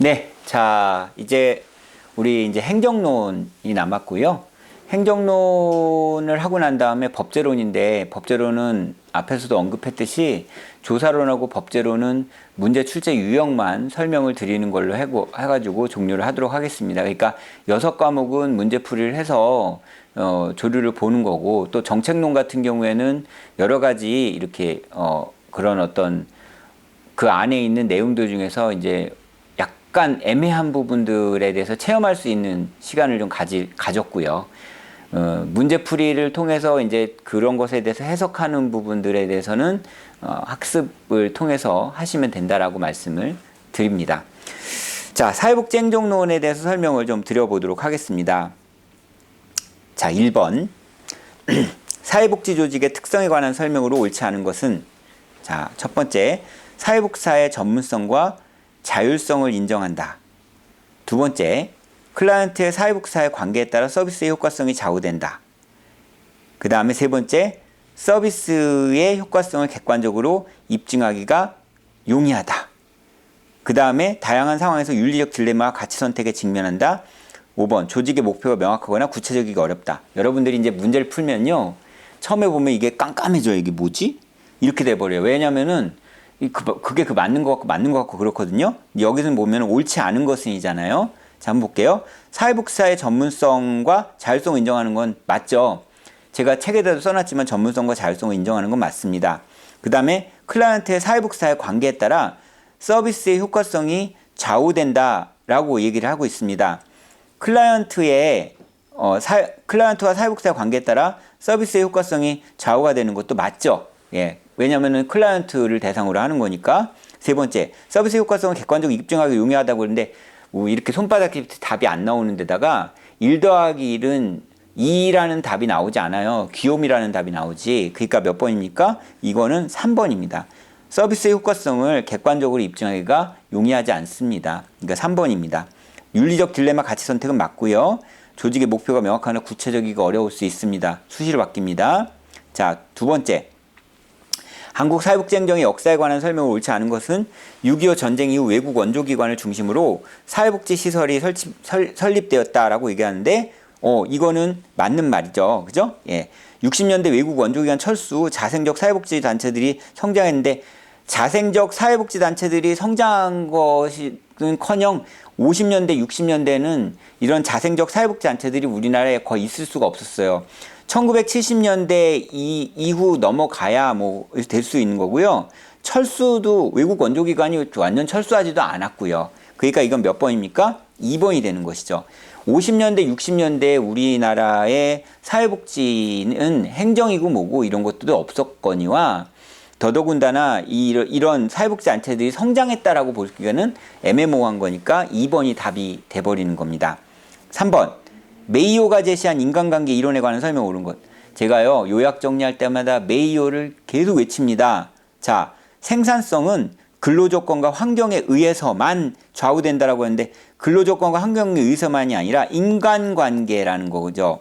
네, 자, 이제 우리 이제 행정론이 남았고요. 행정론을 하고 난 다음에 법제론인데, 법제론은 앞에서도 언급했듯이 조사론하고 법제론은 문제 출제 유형만 설명을 드리는 걸로 해가지고 종료를 하도록 하겠습니다. 그러니까 6과목은 문제풀이를 해서 조류를 보는 거고, 또 정책론 같은 경우에는 여러 가지 이렇게 그런 어떤 그 안에 있는 내용들 중에서 이제 약간 애매한 부분들에 대해서 체험할 수 있는 시간을 좀 가졌고요. 문제풀이를 통해서 이제 그런 것에 대해서 해석하는 부분들에 대해서는 학습을 통해서 하시면 된다라고 말씀을 드립니다. 자, 사회복지 행정론에 대해서 설명을 좀 드려보도록 하겠습니다. 자, 1번. 사회복지 조직의 특성에 관한 설명으로 옳지 않은 것은, 자, 첫 번째, 사회복지사의 전문성과 자율성을 인정한다. 두 번째, 클라이언트의 사회복지사의 관계에 따라 서비스의 효과성이 좌우된다. 그 다음에 세 번째, 서비스의 효과성을 객관적으로 입증하기가 용이하다. 그 다음에 다양한 상황에서 윤리적 딜레마와 가치 선택에 직면한다. 5번, 조직의 목표가 명확하거나 구체적이기 어렵다. 여러분들이 이제 문제를 풀면요, 처음에 보면 이게 깜깜해져요. 이게 뭐지? 이렇게 돼버려요. 왜냐면은 그게 맞는 것 같고 그렇거든요. 여기서 보면 옳지 않은 것은이잖아요. 자, 한번 볼게요. 사회복지사의 전문성과 자율성을 인정하는 건 맞죠. 제가 책에다도 써놨지만 전문성과 자율성을 인정하는 건 맞습니다. 그 다음에 클라이언트의 사회복지사의 관계에 따라 서비스의 효과성이 좌우된다라고 얘기를 하고 있습니다. 클라이언트와 사회복지사의 관계에 따라 서비스의 효과성이 좌우가 되는 것도 맞죠. 예. 왜냐면은 클라이언트를 대상으로 하는 거니까. 세 번째, 서비스 효과성을 객관적으로 입증하기 용이하다고 그러는데, 뭐 이렇게 손바닥 깊이 답이 안 나오는 데다가 1 더하기 1은 2라는 답이 나오지 않아요. 귀요미라는 답이 나오지. 그러니까 몇 번입니까? 이거는 3번입니다. 서비스의 효과성을 객관적으로 입증하기가 용이하지 않습니다. 그러니까 3번입니다. 윤리적 딜레마 가치 선택은 맞고요. 조직의 목표가 명확하나 구체적이고 어려울 수 있습니다. 수시로 바뀝니다. 자, 두 번째. 한국 사회복지 행정의 역사에 관한 설명을 옳지 않은 것은 6.25 전쟁 이후 외국 원조기관을 중심으로 사회복지 시설이 설립되었다라고 얘기하는데, 이거는 맞는 말이죠. 그죠? 예. 60년대 외국 원조기관 철수, 자생적 사회복지 단체들이 성장했는데, 자생적 사회복지 단체들이 성장한 것은커녕 50년대, 60년대는 이런 자생적 사회복지 단체들이 우리나라에 거의 있을 수가 없었어요. 1970년대 이후 넘어가야 뭐 될 수 있는 거고요. 철수도 외국 원조기관이 완전 철수하지도 않았고요. 그러니까 이건 몇 번입니까? 2번이 되는 것이죠. 50년대, 60년대 우리나라의 사회복지는 행정이고 뭐고 이런 것도 없었거니와 더더군다나 이런 사회복지 단체들이 성장했다라고 보기에는 애매모호한 거니까 2번이 답이 돼버리는 겁니다. 3번. 메이오가 제시한 인간관계 이론에 관한 설명 옳은 것. 제가요, 요약 정리할 때마다 메이오를 계속 외칩니다. 자, 생산성은 근로조건과 환경에 의해서만 좌우된다라고 했는데, 근로조건과 환경에 의해서만이 아니라 인간관계라는 거죠.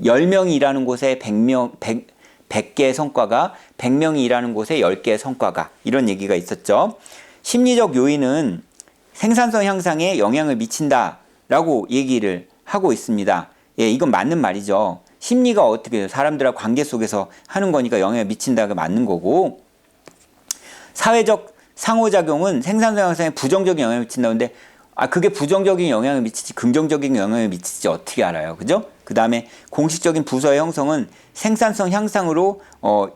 10명이 일하는 곳에 100개의 성과가, 100명이 일하는 곳에 10개의 성과가, 이런 얘기가 있었죠. 심리적 요인은 생산성 향상에 영향을 미친다라고 얘기를 하고 있습니다. 예, 이건 맞는 말이죠. 심리가 어떻게 해요? 사람들과 관계 속에서 하는 거니까 영향을 미친다가 맞는 거고, 사회적 상호작용은 생산성 향상에 부정적인 영향을 미친다는데, 그게 부정적인 영향을 미치지 긍정적인 영향을 미치지 어떻게 알아요? 그죠? 그 다음에 공식적인 부서의 형성은 생산성 향상으로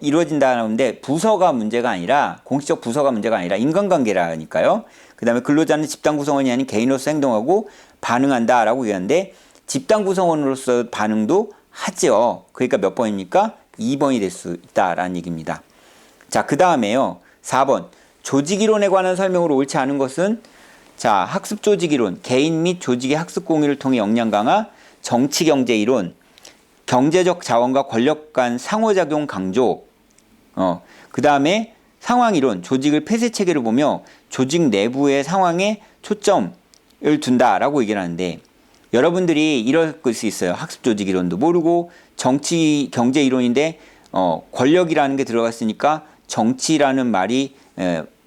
이루어진다는데, 부서가 문제가 아니라, 공식적 부서가 문제가 아니라 인간관계라니까요. 그 다음에 근로자는 집단 구성원이 아닌 개인으로서 행동하고 반응한다라고 얘기하는데, 집단 구성원으로서 반응도 하죠. 그러니까 몇 번입니까? 2번이 될 수 있다라는 얘기입니다. 자, 그 다음에요. 4번. 조직이론에 관한 설명으로 옳지 않은 것은, 자, 학습조직이론, 개인 및 조직의 학습 공유를 통해 역량 강화, 정치경제이론, 경제적 자원과 권력 간 상호작용 강조, 그 다음에 상황이론, 조직을 폐쇄 체계를 보며 조직 내부의 상황에 초점을 둔다라고 얘기를 하는데, 여러분들이 이럴 수 있어요. 학습조직 이론도 모르고 정치 경제 이론인데 권력이라는 게 들어갔으니까 정치라는 말이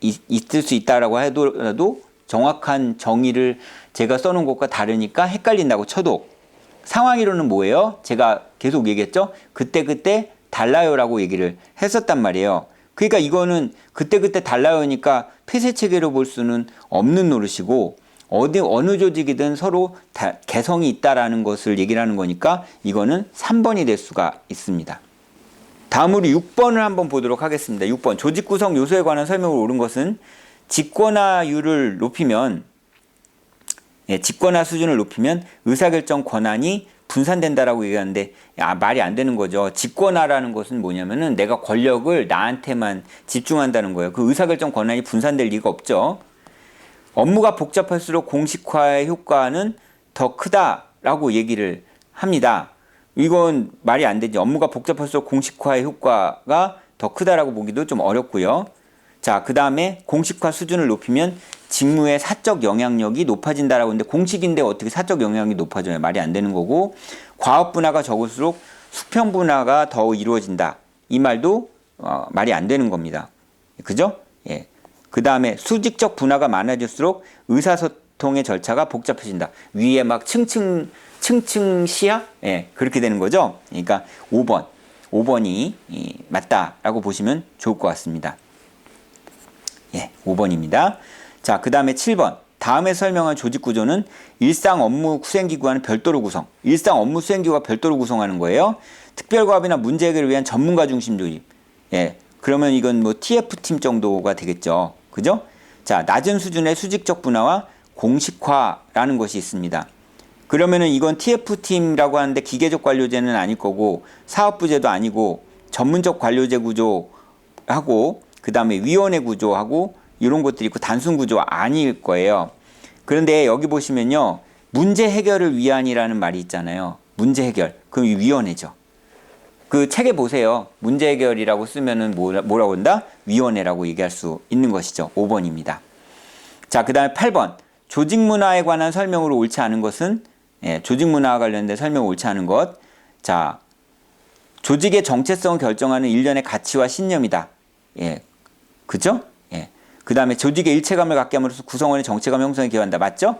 있을 수 있다라고 하더라도 정확한 정의를 제가 써놓은 것과 다르니까 헷갈린다고 쳐도 상황이론은 뭐예요? 제가 계속 얘기했죠? 그때그때 달라요라고 얘기를 했었단 말이에요. 그러니까 이거는 그때그때 달라요니까 폐쇄체계로 볼 수는 없는 노릇이고 어느 조직이든 서로 다 개성이 있다라는 것을 얘기를 하는 거니까 이거는 3번이 될 수가 있습니다. 다음으로 6번을 한번 보도록 하겠습니다. 6번 조직 구성 요소에 관한 설명을 옳은 것은 직권화율을 높이면 직권화 수준을 높이면 의사결정 권한이 분산된다라고 얘기하는데 말이 안 되는 거죠. 직권화라는 것은 뭐냐면은 내가 권력을 나한테만 집중한다는 거예요. 그 의사결정 권한이 분산될 리가 없죠. 업무가 복잡할수록 공식화의 효과는 더 크다라고 얘기를 합니다. 이건 말이 안 되죠. 업무가 복잡할수록 공식화의 효과가 더 크다라고 보기도 좀 어렵고요. 자, 그 다음에 공식화 수준을 높이면 직무의 사적 영향력이 높아진다라고 하는데 공식인데 어떻게 사적 영향력이 높아져요? 말이 안 되는 거고 과업 분화가 적을수록 수평 분화가 더 이루어진다. 이 말도 말이 안 되는 겁니다. 그죠? 예. 그 다음에 수직적 분화가 많아질수록 의사소통의 절차가 복잡해진다. 위에 막 층층 시야? 예, 그렇게 되는 거죠. 그러니까 5번이 맞다라고 보시면 좋을 것 같습니다. 예, 5번입니다. 자, 그 다음에 7번. 다음에 설명한 조직 구조는 일상 업무 수행기구와는 별도로 구성. 일상 업무 수행기구가 별도로 구성하는 거예요. 특별과업이나 문제 해결을 위한 전문가 중심 조직. 예, 그러면 이건 뭐 TF팀 정도가 되겠죠. 그죠? 자, 낮은 수준의 수직적 분화와 공식화라는 것이 있습니다. 그러면은 이건 TF팀이라고 하는데 기계적 관료제는 아닐 거고 사업부제도 아니고 전문적 관료제 구조하고 그 다음에 위원회 구조하고 이런 것들이 있고 단순 구조 아닐 거예요. 그런데 여기 보시면요. 문제 해결을 위한이라는 말이 있잖아요. 문제 해결. 그럼 이 위원회죠. 그 책에 보세요. 문제 해결이라고 쓰면은 뭐라고 한다? 위원회라고 얘기할 수 있는 것이죠. 5번입니다. 자, 그 다음에 8번. 조직 문화에 관한 설명으로 옳지 않은 것은 조직 문화와 관련된 설명을 옳지 않은 것. 자, 조직의 정체성을 결정하는 일련의 가치와 신념이다. 예, 그죠? 예. 그 다음에 조직의 일체감을 갖게 함으로써 구성원의 정체감 형성에 기여한다. 맞죠?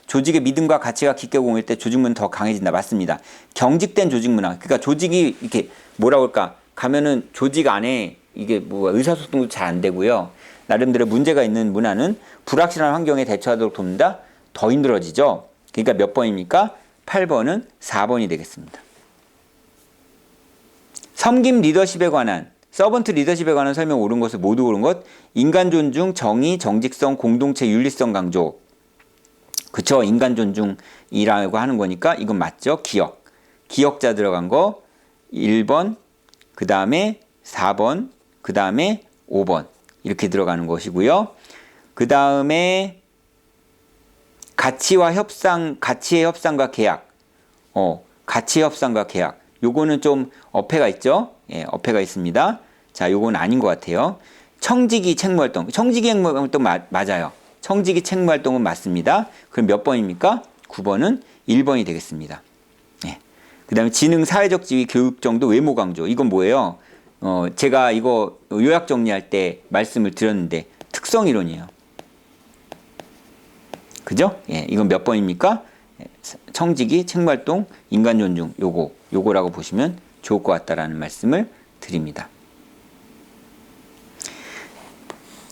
조직의 믿음과 가치가 깊게 공유할 때 조직 문화는 더 강해진다. 맞습니다. 경직된 조직 문화. 그러니까 조직이 이렇게 뭐라고 할까? 가면은 조직 안에 이게 뭐 의사소통도 잘 안 되고요. 나름대로 문제가 있는 문화는 불확실한 환경에 대처하도록 돕는다. 더 힘들어지죠. 그러니까 몇 번입니까? 8번은 4번이 되겠습니다. 섬김 리더십에 관한 서번트 리더십에 관한 설명 옳은 것을 모두 옳은 것. 인간 존중, 정의, 정직성, 공동체, 윤리성 강조. 그쵸? 인간 존중이라고 하는 거니까 이건 맞죠? 기억자 들어간 거 1번, 그 다음에 4번, 그 다음에 5번 이렇게 들어가는 것이고요. 그 다음에 가치의 협상과 계약. 가치의 협상과 계약. 요거는 좀 어폐가 있죠? 예, 어폐가 있습니다. 자, 요건 아닌 것 같아요. 청지기 책무활동. 청지기 책무활동 맞아요. 청지기 책무활동은 맞습니다. 그럼 몇 번입니까? 9번은 1번이 되겠습니다. 예. 그 다음에 지능, 사회적 지위, 교육 정도, 외모 강조. 이건 뭐예요? 제가 이거 요약 정리할 때 말씀을 드렸는데 특성이론이에요. 그죠? 예, 이건 몇 번입니까? 청지기, 책무활동, 인간 존중, 요거라고 보시면 좋을 것 같다라는 말씀을 드립니다.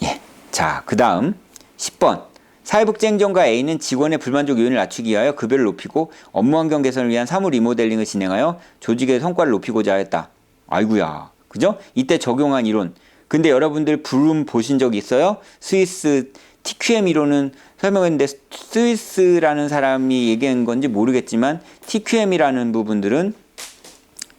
예. 자, 그 다음 10번. 사회복지행정가 A는 직원의 불만족 요인을 낮추기 위하여 급여를 높이고 업무 환경 개선을 위한 사무 리모델링을 진행하여 조직의 성과를 높이고자 했다. 아이고야. 그죠? 이때 적용한 이론. 근데 여러분들 부름 보신 적 있어요? 스위스 TQM 이론은 설명했는데 스위스라는 사람이 얘기한 건지 모르겠지만 TQM이라는 부분들은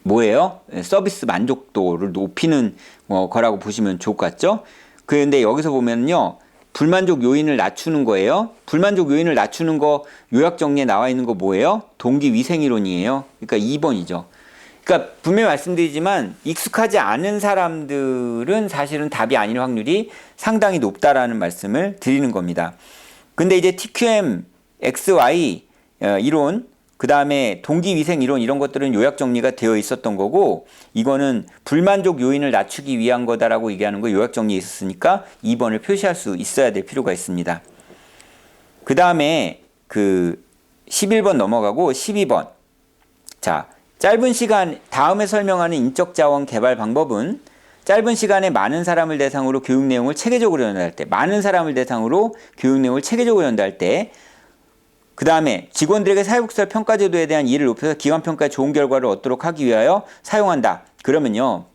뭐예요? 서비스 만족도를 높이는 거라고 보시면 좋을 것 같죠? 그런데 여기서 보면요. 불만족 요인을 낮추는 거예요. 불만족 요인을 낮추는 거 요약 정리에 나와 있는 거 뭐예요? 동기 위생 이론이에요. 그러니까 2번이죠. 그러니까 분명히 말씀드리지만 익숙하지 않은 사람들은 사실은 답이 아닐 확률이 상당히 높다라는 말씀을 드리는 겁니다. 근데 이제 TQM, XY 이론, 그 다음에 동기위생 이론 이런 것들은 요약 정리가 되어 있었던 거고 이거는 불만족 요인을 낮추기 위한 거다라고 얘기하는 거 요약 정리에 있었으니까 2번을 표시할 수 있어야 될 필요가 있습니다. 그 다음에 그 11번 넘어가고 12번. 자, 짧은 시간, 다음에 설명하는 인적 자원 개발 방법은 짧은 시간에 많은 사람을 대상으로 교육 내용을 체계적으로 전달할 때, 많은 사람을 대상으로 교육 내용을 체계적으로 전달할 때, 그 다음에 직원들에게 사회복지사 평가제도에 대한 이해를 높여서 기관평가에 좋은 결과를 얻도록 하기 위하여 사용한다. 그러면요,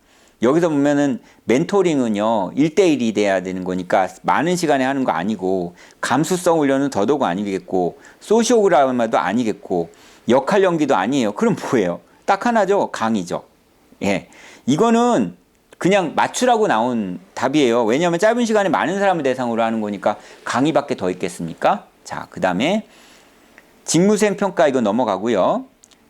여기서 보면은 멘토링은요 1대1이 돼야 되는 거니까 많은 시간에 하는 거 아니고, 감수성 훈련은 더더욱 아니겠고, 소시오그라마도 아니겠고, 역할 연기도 아니에요. 그럼 뭐예요? 딱 하나죠. 강의죠. 예, 이거는 그냥 맞추라고 나온 답이에요. 왜냐하면 짧은 시간에 많은 사람을 대상으로 하는 거니까 강의밖에 더 있겠습니까? 자, 그 다음에 직무수행 평가 이거 넘어가고요.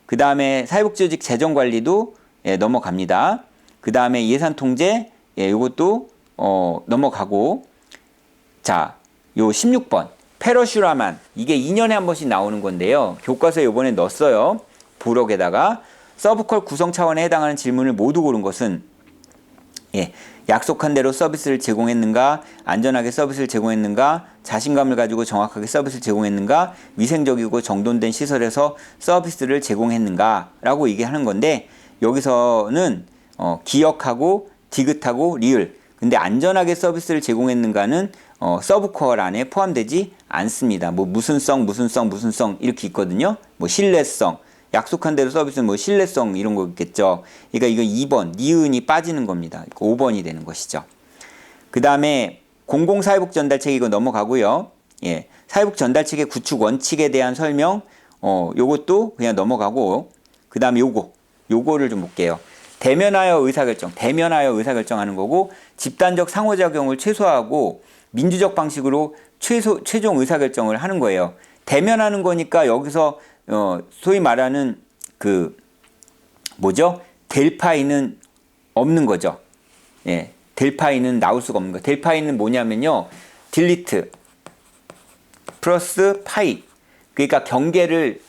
그 다음에 사회복지조직 재정관리도 넘어갑니다. 그 다음에 예산통제 이것도 넘어가고, 자, 요 16번 페러슈라만, 이게 2년에 한 번씩 나오는 건데요. 교과서에 이번에 넣었어요. 부록에다가 서브컬 구성 차원에 해당하는 질문을 모두 고른 것은 약속한 대로 서비스를 제공했는가, 안전하게 서비스를 제공했는가, 자신감을 가지고 정확하게 서비스를 제공했는가, 위생적이고 정돈된 시설에서 서비스를 제공했는가 라고 얘기하는 건데, 여기서는 기억하고 디귿하고 리을, 근데 안전하게 서비스를 제공했는가는 서브컬 안에 포함되지 않습니다. 뭐 무슨 성 이렇게 있거든요. 뭐 신뢰성, 약속한 대로 서비스는 뭐 신뢰성 이런 거 있겠죠. 그러니까 이거 2번 니은이 빠지는 겁니다. 5번이 되는 것이죠. 그 다음에 공공사회복 전달책 이거 넘어가고요. 예, 사회복 전달책의 구축 원칙에 대한 설명 요것도 그냥 넘어가고, 그 다음에 요거를 좀 볼게요. 대면하여 의사결정하는 거고, 집단적 상호작용을 최소화하고 민주적 방식으로 최종 의사결정을 하는 거예요. 대면하는 거니까 여기서 소위 말하는 델파이는 없는 거죠. 예, 델파이는 나올 수가 없는 거. 델파이는 뭐냐면요, 딜리트 플러스 파이, 그러니까 경계를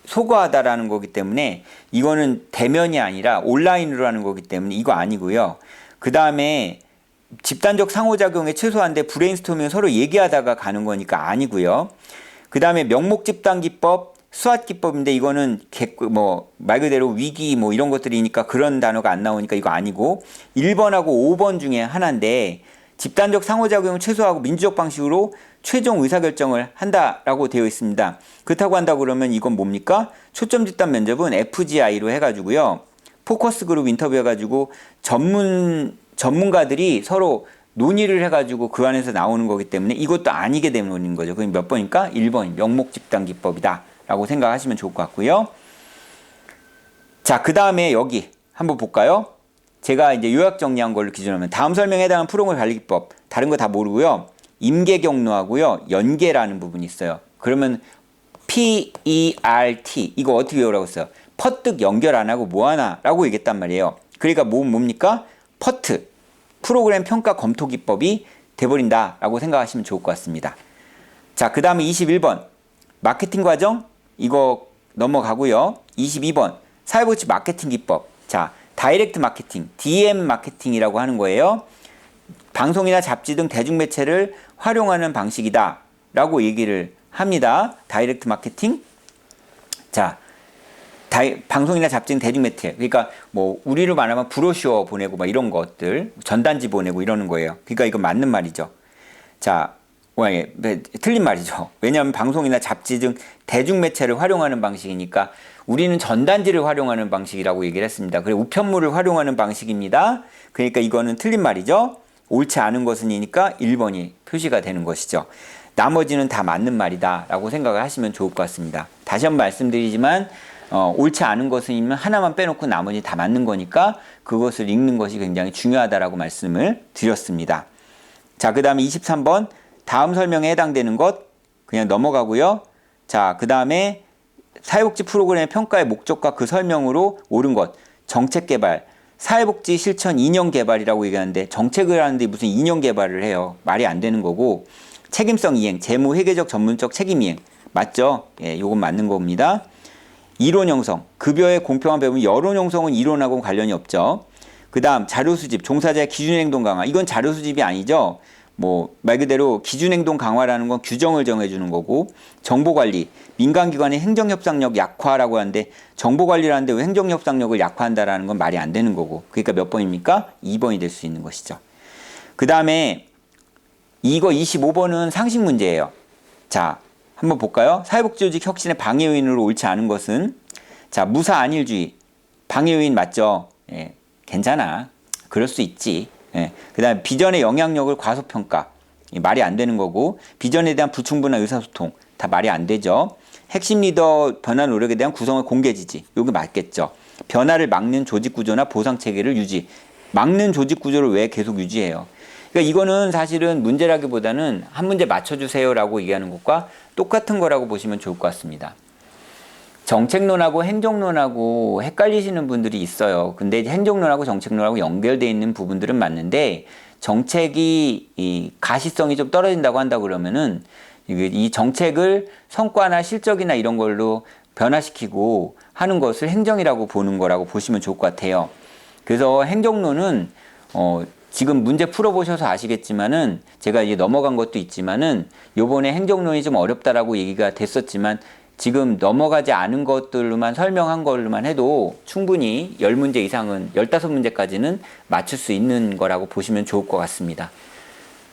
소거하다라는 거기 때문에 이거는 대면이 아니라 온라인으로 하는 거기 때문에 이거 아니고요. 그 다음에 집단적 상호작용에 최소한데 브레인스토밍을 서로 얘기하다가 가는 거니까 아니고요. 그 다음에 명목 집단 기법, 수학 기법인데 이거는 말 그대로 위기 이런 것들이니까 그런 단어가 안 나오니까 이거 아니고, 1번하고 5번 중에 하나인데 집단적 상호작용을 최소화하고 민주적 방식으로 최종 의사결정을 한다라고 되어 있습니다. 그렇다고 한다고 그러면 이건 뭡니까? 초점 집단 면접은 FGI로 해가지고요, 포커스 그룹 인터뷰 해가지고 전문가들이 서로 논의를 해가지고 그 안에서 나오는 거기 때문에 이것도 아니게 되는 거죠. 그럼 몇 번일까? 1번 명목 집단 기법이다 라고 생각하시면 좋을 것 같고요. 자, 그 다음에 여기 한번 볼까요? 제가 이제 요약 정리한 걸로 기준하면 다음 설명에 해당하는 프로그램 관리 기법, 다른 거 다 모르고요. 임계 경로하고요, 연계라는 부분이 있어요. 그러면 PERT 이거 어떻게 외우라고 했어요? 퍼뜩 연결 안 하고 뭐하나 라고 얘기했단 말이에요. 그러니까 뭡니까? 퍼트, 프로그램 평가 검토 기법이 돼버린다 라고 생각하시면 좋을 것 같습니다. 자, 그 다음에 21번 마케팅 과정 이거 넘어가고요. 22번 사회복지 마케팅 기법. 자, 다이렉트 마케팅, DM 마케팅이라고 하는 거예요. 방송이나 잡지 등 대중매체를 활용하는 방식이다 라고 얘기를 합니다. 다이렉트 마케팅. 자, 방송이나 잡지 등 대중매체, 그러니까 뭐 우리로 말하면 브로셔 보내고 이런 것들, 전단지 보내고 이러는 거예요. 그러니까 이거 맞는 말이죠. 자, 틀린 말이죠. 왜냐하면 방송이나 잡지 등 대중매체를 활용하는 방식이니까 우리는 전단지를 활용하는 방식이라고 얘기를 했습니다. 그리고 우편물을 활용하는 방식입니다. 그러니까 이거는 틀린 말이죠. 옳지 않은 것은이니까 1번이 표시가 되는 것이죠. 나머지는 다 맞는 말이다 라고 생각을 하시면 좋을 것 같습니다. 다시 한번 말씀드리지만 옳지 않은 것은 하나만 빼놓고 나머지 다 맞는 거니까 그것을 읽는 것이 굉장히 중요하다라고 말씀을 드렸습니다. 자, 그 다음에 23번 다음 설명에 해당되는 것 그냥 넘어가고요. 자, 그 다음에 사회복지 프로그램의 평가의 목적과 그 설명으로 옳은 것, 정책 개발, 사회복지 실천 2년 개발이라고 얘기하는데 정책을 하는데 무슨 2년 개발을 해요. 말이 안 되는 거고, 책임성 이행, 재무 회계적 전문적 책임 이행 맞죠? 예, 이건 맞는 겁니다. 이론 형성, 급여의 공평한 배분, 여론 형성은 이론하고는 관련이 없죠. 그 다음 자료 수집, 종사자의 기준 행동 강화, 이건 자료 수집이 아니죠. 뭐 말 그대로 기준행동 강화라는 건 규정을 정해주는 거고, 정보관리, 민간기관의 행정협상력 약화라고 하는데 정보관리라는데 왜 행정협상력을 약화한다라는 건 말이 안 되는 거고, 그러니까 몇 번입니까? 2번이 될 수 있는 것이죠. 그 다음에 이거 25번은 상식 문제예요. 자, 한번 볼까요? 사회복지조직 혁신의 방해 요인으로 옳지 않은 것은, 자, 무사 안일주의. 방해 요인 맞죠? 예, 괜찮아. 그럴 수 있지. 예. 그 다음에 비전의 영향력을 과소평가. 말이 안 되는 거고, 비전에 대한 불충분한 의사소통. 다 말이 안 되죠. 핵심 리더 변화 노력에 대한 구성의 공개 지지. 요게 맞겠죠. 변화를 막는 조직 구조나 보상 체계를 유지. 막는 조직 구조를 왜 계속 유지해요? 그러니까 이거는 사실은 문제라기보다는 한 문제 맞춰주세요라고 얘기하는 것과 똑같은 거라고 보시면 좋을 것 같습니다. 정책론하고 행정론하고 헷갈리시는 분들이 있어요. 근데 행정론하고 정책론하고 연결되어 있는 부분들은 맞는데, 정책이 이 가시성이 좀 떨어진다고 한다 그러면은 이 정책을 성과나 실적이나 이런 걸로 변화시키고 하는 것을 행정이라고 보는 거라고 보시면 좋을 것 같아요. 그래서 행정론은 지금 문제 풀어보셔서 아시겠지만은, 제가 이제 넘어간 것도 있지만은 요번에 행정론이 좀 어렵다라고 얘기가 됐었지만, 지금 넘어가지 않은 것들로만 설명한 걸로만 해도 충분히 10문제 이상은, 15문제까지는 맞출 수 있는 거라고 보시면 좋을 것 같습니다.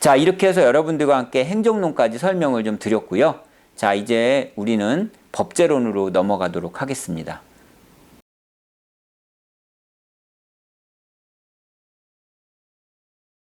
자, 이렇게 해서 여러분들과 함께 행정론까지 설명을 좀 드렸고요. 자, 이제 우리는 법제론으로 넘어가도록 하겠습니다.